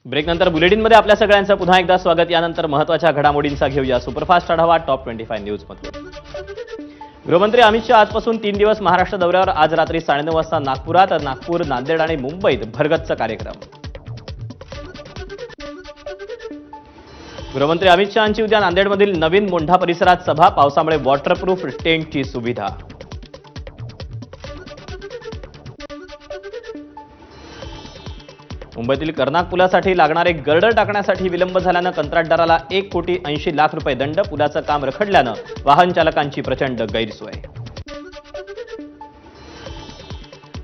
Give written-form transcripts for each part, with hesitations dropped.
ब्रेकनंतर बुलेटिनमध्ये आपल्या सगळ्यांचं पुन्हा एकदा स्वागत। यानंतर महत्त्वाच्या घडामोडींचा घेऊया सुपरफास्ट आढावा टॉप 25 न्यूजमधून। गृहमंत्री अमित शहा आजपासून 3 दिवस महाराष्ट्र दौऱ्यावर। आज रात्री 9:30 वाजता नागपुरात, नागपूर, नांदेड आणि मुंबईत भरगच्च कार्यक्रम। गृहमंत्री अमित शहांची उद्या नांदेडमधील नवीन मोंढा परिसरात सभा। पावसामुळे वॉटरप्रूफ टेंटची सुविधा। मुंबईतील कर्नाक पुलासाठी लागणारे गर्डर टाकण्यासाठी विलंब झाल्यानं कंत्राटदाराला 1,80,00,000 रुपये दंड। पुलाचं काम रखडल्यानं वाहन चालकांची प्रचंड गैरसोय।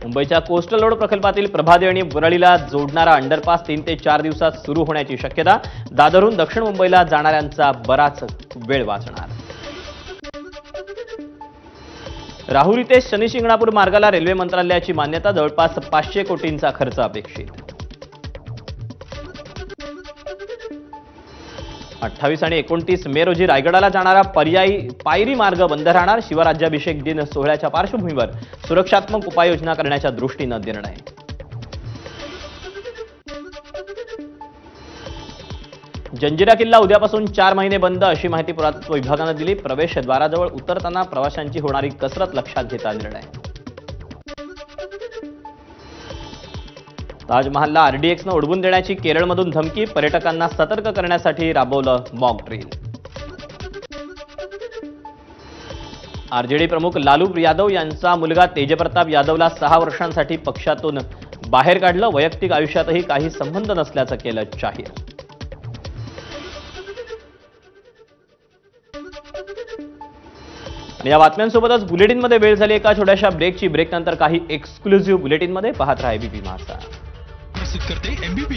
मुंबईच्या कोस्टल रोड प्रकल्पातील प्रभादेवी आणि वरळीला जोडणारा अंडरपास 3 ते 4 दिवसात सुरू होण्याची शक्यता। दादरहून दक्षिण मुंबईला जाणाऱ्यांचा बराच वेळ वाचणार। राहुरी ते शनी शिंगणापूर मार्गाला रेल्वे मंत्रालयाची मान्यता। जवळपास 500 कोटींचा खर्च अपेक्षित। 28 आणि 29 मे रोजी रायगडाला जाणारा पर्यायी पायरी मार्ग बंद राहणार। शिवराज्याभिषेक दिन सोहळ्याच्या पार्श्वभूमीवर सुरक्षात्मक उपाययोजना करण्याच्या दृष्टीने निर्णय। जंजिरा किल्ला उद्यापासून 4 महिने बंद, अशी माहिती पुरातत्व विभागाने दिली। प्रवेशद्वाराजवळ उतरताना प्रवाशांची होणारी कसरत लक्षात घेता निर्णय। ताजमहलला आरडीएक्सनं उडवून देण्याची केरळमधून धमकी। पर्यटकांना सतर्क करण्यासाठी राबवलं मॉक ड्रिल। आरजेडी प्रमुख लालू यादव यांचा मुलगा तेजप्रताप यादवला 6 वर्षांसाठी पक्षातून बाहेर काढलं। वैयक्तिक आयुष्यातही काही संबंध नसल्याचं केलं जाहीर। आणि या बातम्यांसोबतच बुलेटिनमध्ये वेळ झाली एका छोट्याशा ब्रेकची। ब्रेकनंतर काही एक्सक्लुझिव्ह बुलेटिनमध्ये पाहत राहा एबीपी माझा। प्रस्तुत करते एमबीपी।